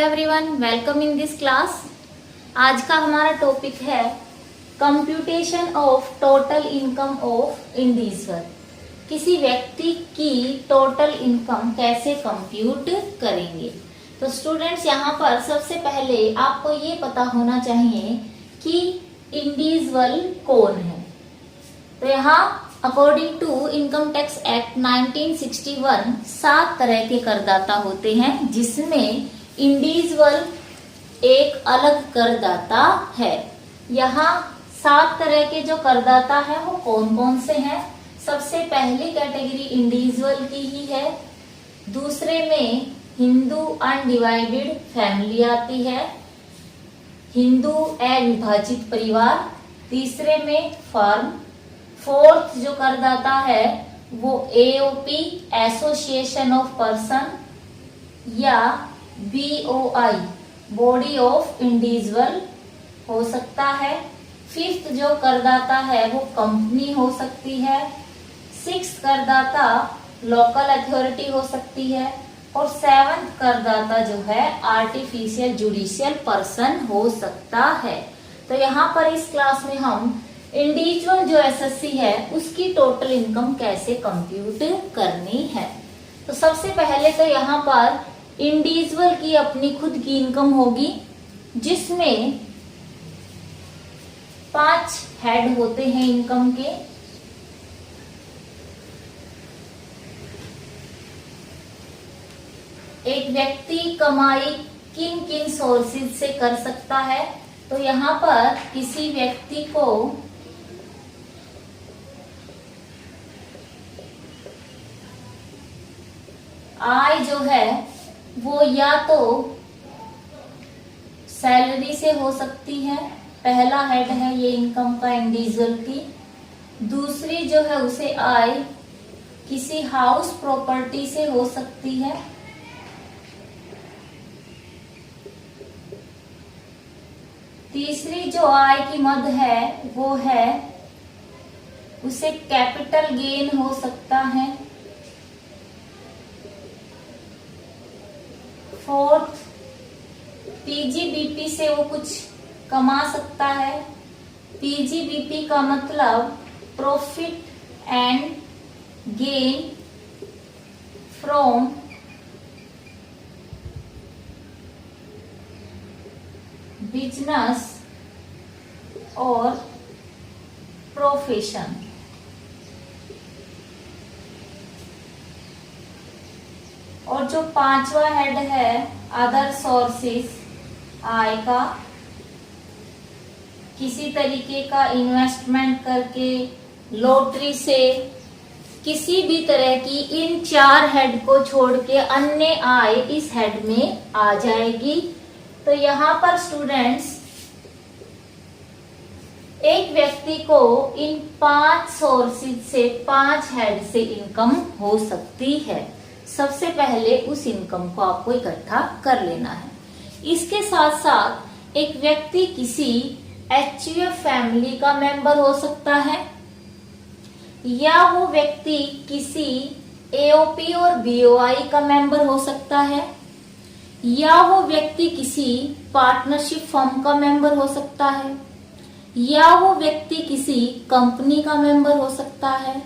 Everyone, welcome in this class. आज का हमारा टॉपिक है computation of total income of individual. किसी व्यक्ति की टोटल इनकम कैसे कंप्यूट करेंगे। तो स्टूडेंट्स, यहाँ पर सबसे पहले आपको ये पता होना चाहिए कि इंडिविजुअल कौन है। तो यहाँ according to income tax act 1961 7 तरह के करदाता होते हैं, जिसमें इंडिविजुअल एक अलग करदाता है। यहाँ 7 तरह के जो करदाता है वो कौन कौन से हैं। सबसे पहली कैटेगरी इंडिविजुअल की ही है। दूसरे में हिंदू अनडिवाइडेड फैमिली आती है, हिंदू अविभाजित परिवार। तीसरे में फर्म। फोर्थ जो करदाता है वो एओपी एसोसिएशन ऑफ पर्सन या बीओआई बॉडी ऑफ इंडिविजुअल हो सकता है। फिफ्थ जो करदाता है वो कंपनी हो सकती है। सिक्स्थ करदाता लोकल अथॉरिटी हो सकती है। और सेवंथ करदाता जो है आर्टिफिशियल जुडिशियल पर्सन हो सकता है। तो यहाँ पर इस क्लास में हम इंडिविजुअल जो एसएससी है उसकी टोटल इनकम कैसे कंप्यूट करनी है। तो सबसे पहले तो यहाँ पर इंडिविजुअल की अपनी खुद की इनकम होगी, जिसमें 5 हेड होते हैं इनकम के। एक व्यक्ति कमाई किन किन सोर्सेज से कर सकता है। तो यहाँ पर किसी व्यक्ति को आय जो है वो या तो सैलरी से हो सकती है, पहला हेड है ये इनकम का इंडिविजुअल की। दूसरी जो है उसे आय किसी हाउस प्रॉपर्टी से हो सकती है। तीसरी जो आय की मद है वो है उसे कैपिटल गेन हो सकता है। फोर्थ, पीजीबीपी से वो कुछ कमा सकता है। पीजीबीपी का मतलब profit and gain from business और प्रोफेशन। और जो 5वां हेड है अदर सोर्सेस आय का, किसी तरीके का इन्वेस्टमेंट करके, लॉटरी से, किसी भी तरह की इन 4 हेड को छोड़ के अन्य आय इस हेड में आ जाएगी। तो यहाँ पर स्टूडेंट्स, एक व्यक्ति को इन 5 सोर्सेज से 5 हेड से इनकम हो सकती है। सबसे पहले उस इनकम को आपको इकट्ठा कर लेना है। इसके साथ साथ एक व्यक्ति किसी एचयूएफ फैमिली का मेंबर हो सकता है, या वो व्यक्ति किसी एओपी और बीओआई का मेंबर हो सकता है, या वो व्यक्ति किसी पार्टनरशिप फर्म का मेंबर हो सकता है, या वो व्यक्ति किसी कंपनी का मेंबर हो सकता है।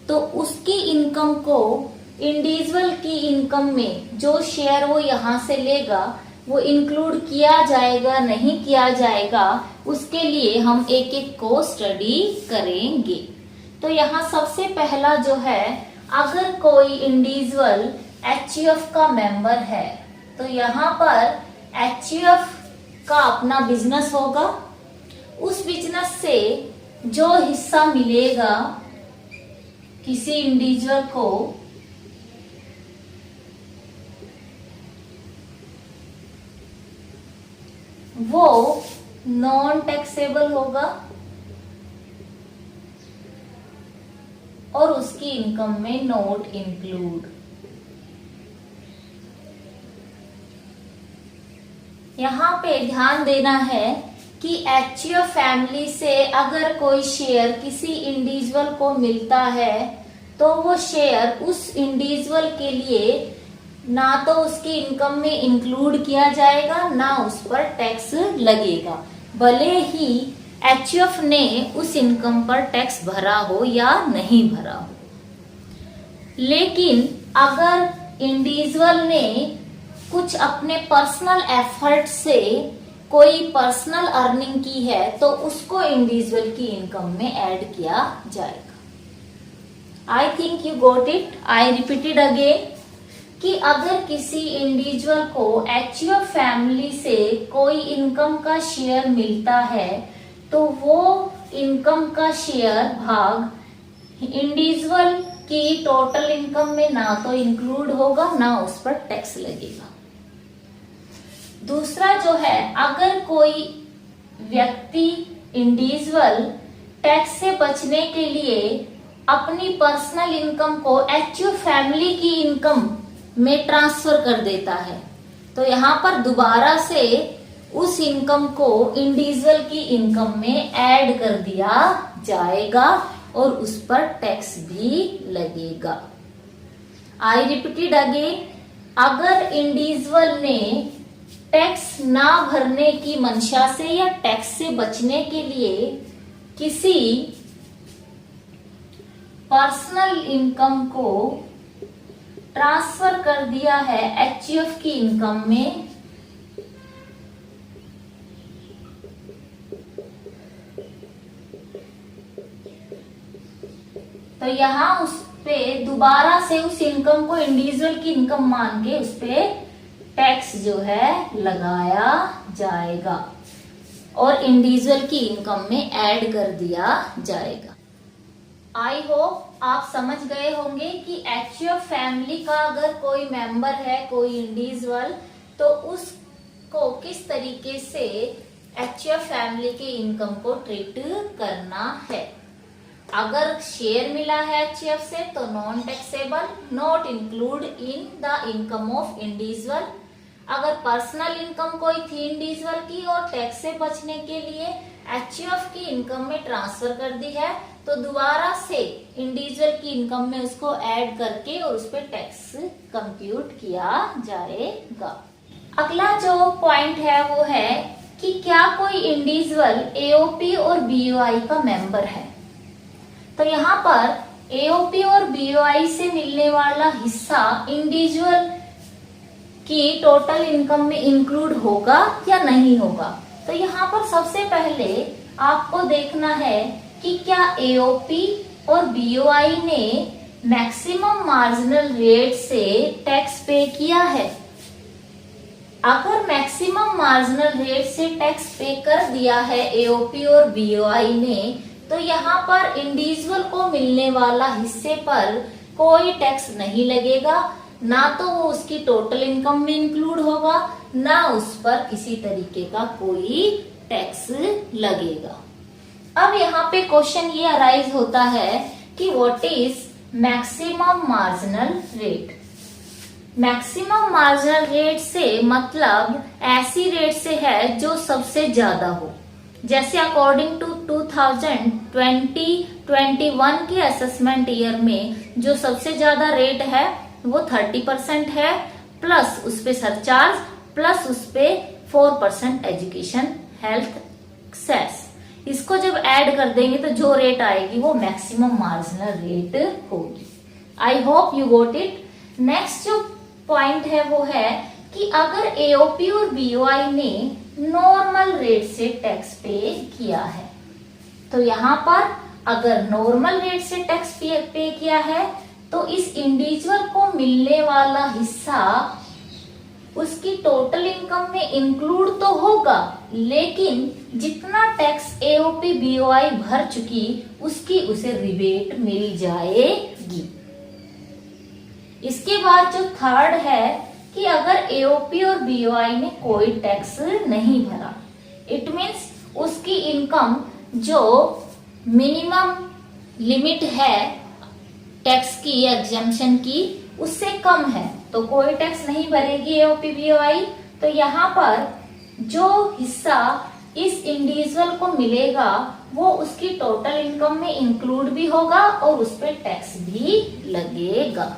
तो उसकी इनकम को इंडिविजुअल की इनकम में जो शेयर वो यहाँ से लेगा वो इंक्लूड किया जाएगा नहीं किया जाएगा, उसके लिए हम एक एक को स्टडी करेंगे। तो यहाँ सबसे पहला जो है, अगर कोई इंडिविजुअल एचयूएफ का मेंबर है तो यहाँ पर एचयूएफ का अपना बिजनेस होगा। उस बिजनेस से जो हिस्सा मिलेगा किसी इंडिविजुअल को, वो नॉन टैक्सेबल होगा और उसकी इनकम में नॉट इंक्लूड। यहाँ पे ध्यान देना है कि एचयूएफ फैमिली से अगर कोई शेयर किसी इंडिविजुअल को मिलता है तो वो शेयर उस इंडिविजुअल के लिए ना तो उसकी इनकम में इंक्लूड किया जाएगा, ना उस पर टैक्स लगेगा, भले ही एचयूएफ ने उस इनकम पर टैक्स भरा हो या नहीं भरा हो। लेकिन अगर इंडिविजुअल ने कुछ अपने पर्सनल एफर्ट से कोई पर्सनल अर्निंग की है तो उसको इंडिविजुअल की इनकम में ऐड किया जाएगा। I think you got it. I repeated again कि अगर किसी इंडिविजुअल को एचयूएफ फैमिली से कोई इनकम का शेयर मिलता है तो वो इनकम का शेयर भाग इंडिविजुअल की टोटल इनकम में ना तो इंक्लूड होगा, ना उस पर टैक्स लगेगा। दूसरा जो है, अगर कोई व्यक्ति इंडिविजुअल टैक्स से बचने के लिए अपनी पर्सनल इनकम को एचयूएफ फैमिली की इनकम में ट्रांसफर कर देता है तो यहाँ पर दोबारा से उस इनकम को इंडिविजुअल की इनकम में ऐड कर दिया जाएगा और उस पर टैक्स भी लगेगा। आई रिपीटेड अगेन, अगर इंडिविजुअल ने टैक्स ना भरने की मंशा से या टैक्स से बचने के लिए किसी पर्सनल इनकम को ट्रांसफर कर दिया है एचयूएफ की इनकम में, तो यहाँ उस पे दोबारा से उस इनकम को इंडिविजुअल की इनकम मान के उस पे टैक्स जो है लगाया जाएगा और इंडिविजुअल की इनकम में ऐड कर दिया जाएगा। आई होप आप समझ गए होंगे कि एचयूएफ फैमिली का अगर कोई मेंबर है, कोई इंडिविजुअल, तो उसको किस तरीके से एचयूएफ फैमिली के इनकम को ट्रीट करना है। अगर शेयर मिला है एचयूएफ से तो non taxable, not include in the income of individual. अगर पर्सनल इनकम कोई थी इंडिविजुअल की और टैक्स से बचने के लिए एचयूएफ की इनकम में ट्रांसफर कर दी है तो दोबारा से इंडिविजुअल की इनकम में उसको ऐड करके और उस पर टैक्स कंप्यूट किया जाएगा। अगला जो पॉइंट है वो है कि क्या कोई इंडिविजुअल एओपी और बीओआई का मेंबर है। तो यहाँ पर एओपी और बीओआई से मिलने वाला हिस्सा इंडिविजुअल की टोटल इनकम में इंक्लूड होगा या नहीं होगा। तो यहाँ पर सबसे पहले आपको देखना है कि क्या एओपी और बीओआई ने मैक्सिमम मार्जिनल रेट से टैक्स पे किया है। अगर मैक्सिमम मार्जिनल रेट से टैक्स पे कर दिया है एओपी और बीओआई ने तो यहाँ पर इंडिविजुअल को मिलने वाला हिस्से पर कोई टैक्स नहीं लगेगा, ना तो वो उसकी टोटल इनकम में इंक्लूड होगा, ना उस पर किसी तरीके का कोई टैक्स लगेगा। अब यहाँ पे क्वेश्चन ये अराइज होता है कि what is maximum marginal rate. Maximum marginal rate से मतलब ऐसी रेट से है जो सबसे ज्यादा हो। जैसे अकॉर्डिंग टू 2020-21 के असेसमेंट ईयर में जो सबसे ज्यादा रेट है वो 30% है, प्लस उस पे सरचार्ज, प्लस उस पे 4% एजुकेशन हेल्थ सेस। इसको जब ऐड कर देंगे तो जो रेट आएगी वो मैक्सिमम मार्जिनल रेट होगी। I hope you got it. Next जो पॉइंट है वो है कि अगर एओपी और बीओआई ने नॉर्मल रेट से टैक्स पे किया है तो यहाँ पर अगर नॉर्मल रेट से टैक्स पे किया है तो इस इंडिविजुअल को मिलने वाला हिस्सा उसकी टोटल इनकम में इंक्लूड तो होगा, लेकिन जितना टैक्स एओपी बीओआई भर चुकी उसकी उसे रिबेट मिल जाएगी। इसके बाद जो थर्ड है कि अगर एओपी और बीओआई ने कोई टैक्स नहीं भरा, इट मीन्स उसकी इनकम जो मिनिमम लिमिट है टैक्स की एग्जेम्पशन की उससे कम है तो कोई टैक्स नहीं भरेगी एओपी बीओआई। तो यहाँ पर जो हिस्सा इस इंडिविजुअल को मिलेगा वो उसकी टोटल इनकम में इंक्लूड भी होगा और उस पर टैक्स भी लगेगा।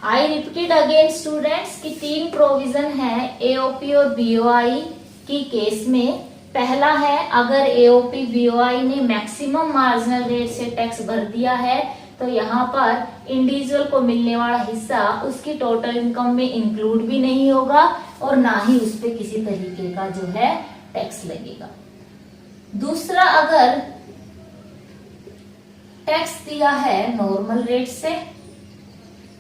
आई रिपीटेड अगेन स्टूडेंट्स कि 3 प्रोविजन है एओपी और बीओआई की केस में। पहला है, अगर एओपी बीओआई ने मैक्सिमम मार्जिनल रेट से टैक्स भर दिया है तो यहाँ पर इंडिविजुअल को मिलने वाला हिस्सा उसकी टोटल इनकम में इंक्लूड भी नहीं होगा और ना ही उस पर किसी तरीके का जो है टैक्स लगेगा। दूसरा, अगर टैक्स दिया है नॉर्मल रेट से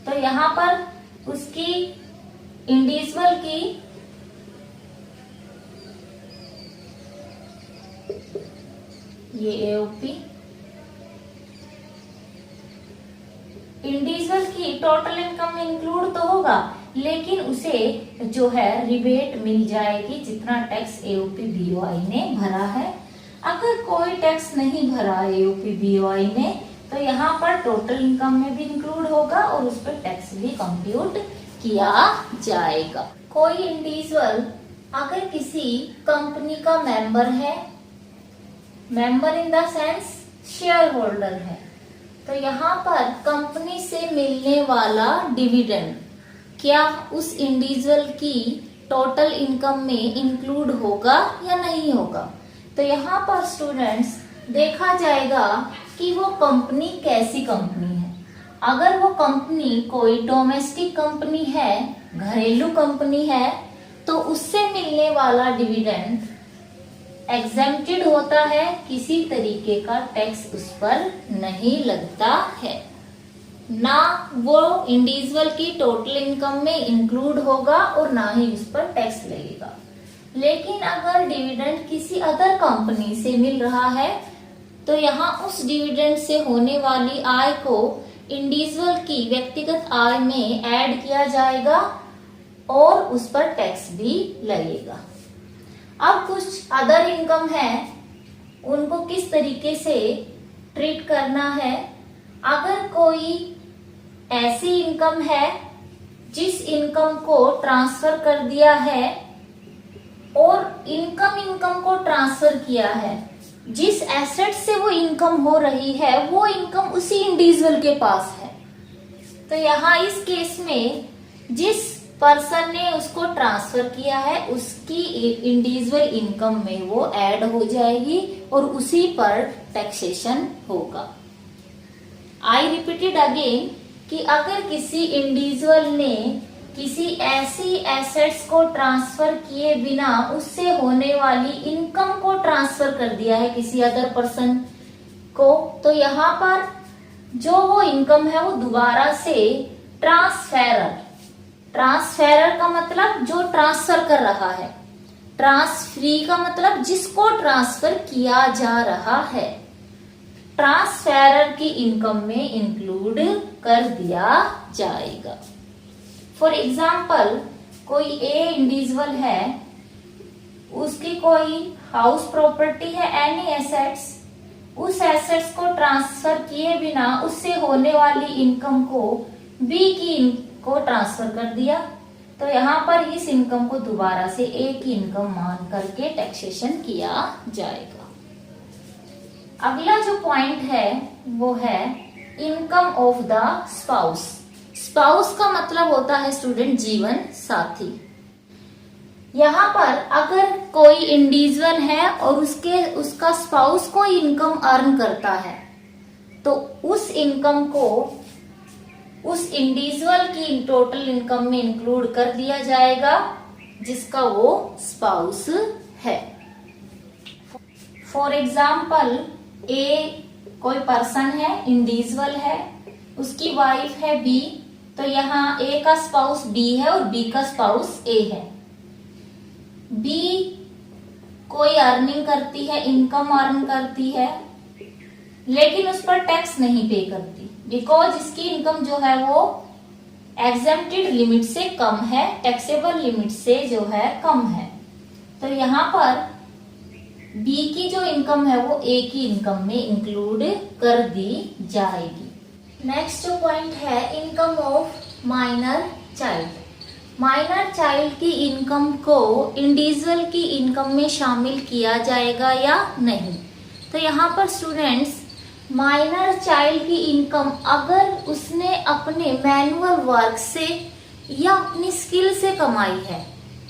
तो यहाँ पर उसकी इंडिविजुअल की ये एओपी इंडिविजुअल की टोटल इनकम में इंक्लूड तो होगा लेकिन उसे जो है रिबेट मिल जाएगी जितना टैक्स एओपी बीओआई ने भरा है। अगर कोई टैक्स नहीं भरा एओपी बीओआई ने तो यहाँ पर टोटल इनकम में भी इंक्लूड होगा और उस पर टैक्स भी कंप्यूट किया जाएगा। कोई इंडिविजुअल अगर किसी कंपनी का मेंबर है, member in the sense share holder है, तो यहाँ पर कंपनी से मिलने वाला डिविडेंड क्या उस इंडिविजुअल की टोटल इनकम में इंक्लूड होगा या नहीं होगा। तो यहाँ पर स्टूडेंट्स देखा जाएगा कि वो कंपनी कैसी कंपनी है। अगर वो कंपनी कोई डोमेस्टिक कंपनी है, घरेलू कंपनी है, तो उससे मिलने वाला डिविडेंड एग्जेम्प्टेड होता है, किसी तरीके का टैक्स उस पर नहीं लगता है, ना वो इंडिविजुअल की टोटल इनकम में इंक्लूड होगा और ना ही उस पर टैक्स लगेगा। लेकिन अगर डिविडेंड किसी अदर कंपनी से मिल रहा है तो यहाँ उस डिविडेंड से होने वाली आय को इंडिविजुअल की व्यक्तिगत आय में ऐड किया जाएगा और उस पर टैक्स भी लगेगा। अब कुछ अदर इनकम है, उनको किस तरीके से ट्रीट करना है। अगर कोई ऐसी इनकम है जिस इनकम को ट्रांसफर कर दिया है और इनकम को ट्रांसफर किया है, जिस एसेट से वो इनकम हो रही है वो इनकम उसी इंडिविजुअल के पास है, तो यहाँ इस केस में जिस पर्सन ने उसको ट्रांसफर किया है उसकी इंडिविजुअल इनकम में वो ऐड हो जाएगी और उसी पर टैक्सेशन होगा। आई रिपीटेड अगेन कि अगर किसी इंडिविजुअल ने किसी ऐसी एसेट्स को ट्रांसफर किए बिना उससे होने वाली इनकम को ट्रांसफर कर दिया है किसी अदर पर्सन को, तो यहाँ पर जो वो इनकम है वो दोबारा से ट्रांसफेरर का मतलब जो ट्रांसफर कर रहा है, ट्रांसफरी का मतलब जिसको ट्रांसफर किया जा रहा है, ट्रांसफेरर की इनकम में इंक्लूड कर दिया जाएगा। फॉर एग्जाम्पल, कोई ए इंडिविजुअल है, उसकी कोई हाउस प्रॉपर्टी है, एनी एसेट्स, उस एसेट्स को ट्रांसफर किए बिना उससे होने वाली इनकम को बी की को ट्रांसफर कर दिया, तो यहाँ पर इस इनकम को दोबारा से ए की इनकम मान करके टैक्सेशन किया जाएगा। अगला जो पॉइंट है वो है income of the spouse. Spouse का मतलब होता है स्टूडेंट जीवन साथी। यहाँ पर अगर कोई इंडिविजुअल है और उसका स्पाउस कोई इनकम अर्न करता है तो उस इनकम को उस इंडिविजुअल की टोटल इनकम में इंक्लूड कर दिया जाएगा जिसका वो स्पाउस है। फॉर एग्जाम्पल, ए कोई पर्सन है, इंडिविजुअल है, उसकी वाइफ है बी, तो यहाँ ए का स्पाउस बी है और बी का स्पाउस ए है। बी कोई अर्निंग करती है, इनकम अर्न करती है, लेकिन उस पर टैक्स नहीं पे करती बिकॉज इसकी इनकम जो है वो एग्जेम्प्टेड लिमिट से कम है, टैक्सेबल लिमिट से जो है कम है। तो यहाँ पर बी की जो इनकम है वो ए की इनकम में इंक्लूड कर दी जाएगी। नेक्स्ट जो पॉइंट है income of minor child. Minor child की इनकम को इंडिविजुअल की इनकम में शामिल किया जाएगा या नहीं। तो यहाँ पर स्टूडेंट्स माइनर चाइल्ड की इनकम अगर उसने अपने मैनुअल वर्क से या अपनी स्किल से कमाई है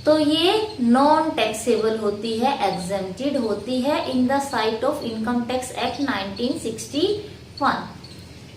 तो ये नॉन टैक्सेबल होती है, एग्जेम्प्टेड होती है in the site of income tax act 1961।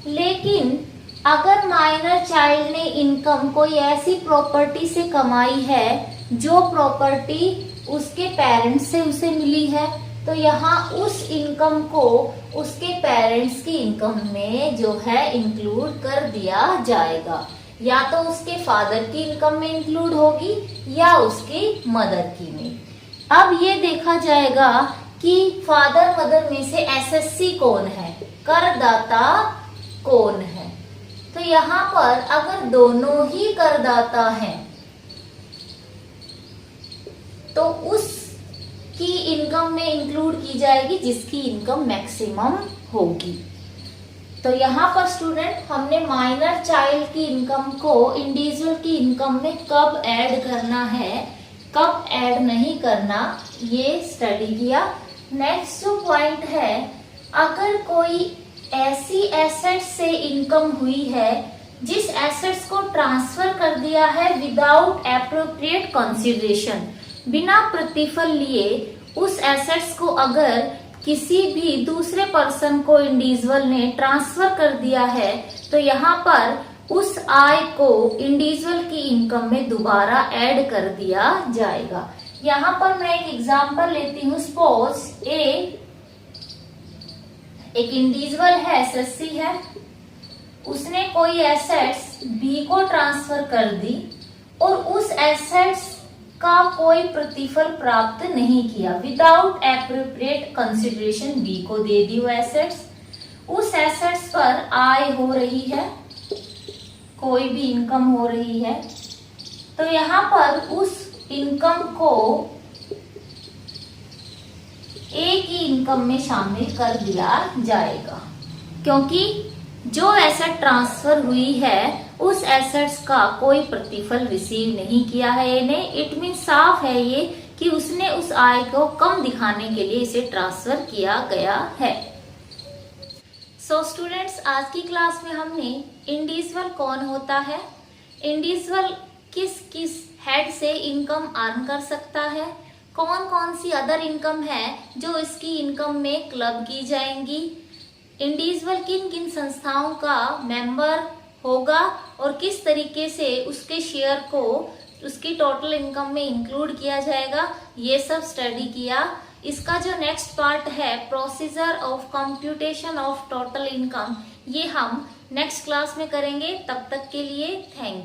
लेकिन अगर माइनर चाइल्ड ने इनकम कोई ऐसी प्रॉपर्टी से कमाई है जो प्रॉपर्टी उसके पेरेंट्स से उसे मिली है, तो यहाँ उस इनकम को उसके पेरेंट्स की इनकम में जो है इंक्लूड कर दिया जाएगा। या तो उसके फादर की इनकम में इंक्लूड होगी या उसकी मदर की में। अब ये देखा जाएगा कि फादर मदर में से एसएससी कौन है, करदाता कौन है। तो यहाँ पर अगर दोनों ही करदाता हैं तो उसकी इनकम में इंक्लूड की जाएगी जिसकी इनकम मैक्सिमम होगी। तो यहाँ पर स्टूडेंट हमने माइनर चाइल्ड की इनकम को इंडिविजुअल की इनकम में कब ऐड करना है, कब ऐड नहीं करना, ये स्टडी किया। नेक्स्ट जो पॉइंट है, अगर कोई ऐसी एसेट्स से इनकम हुई है जिस एसेट्स को ट्रांसफर कर दिया है विदाउट एप्रोप्रिएट कंसिडरेशन, बिना प्रतिफल लिए उस एसेट्स को अगर किसी भी दूसरे पर्सन को इंडिविजुअल ने ट्रांसफर कर दिया है तो यहाँ पर उस आय को इंडिविजुअल की इनकम में दोबारा ऐड कर दिया जाएगा। यहाँ पर मैं एक एग्जांपल लेती हूँ। सपोज एक इंडिविजुअल है, एसएससी है, उसने कोई एसेट्स बी को ट्रांसफर कर दी और उस एसेट्स का कोई प्रतिफल प्राप्त नहीं किया, विदाउट एप्रोप्रिएट कंसिडरेशन बी को दे दी वो एसेट्स। उस एसेट्स पर आय हो रही है, कोई भी इनकम हो रही है, तो यहाँ पर उस इनकम को ए की इनकम में शामिल कर दिया जाएगा, क्योंकि जो एसेट ट्रांसफर हुई है उस एसेट्स का कोई प्रतिफल रिसीव नहीं किया है ए ने। इट मीन साफ है ये कि उसने उस आय को कम दिखाने के लिए इसे ट्रांसफर किया गया है। सो स्टूडेंट्स, आज की क्लास में हमने इंडिविजुअल कौन होता है, इंडिविजुअल किस किस हेड से इनकम अर्न कर सकता है, कौन कौन सी अदर इनकम है जो इसकी इनकम में क्लब की जाएंगी, इंडिविजुअल किन किन संस्थाओं का मेंबर होगा और किस तरीके से उसके शेयर को उसकी टोटल इनकम में इंक्लूड किया जाएगा, ये सब स्टडी किया। इसका जो नेक्स्ट पार्ट है, procedure of computation of total income, ये हम नेक्स्ट क्लास में करेंगे। तब तक के लिए थैंक यू।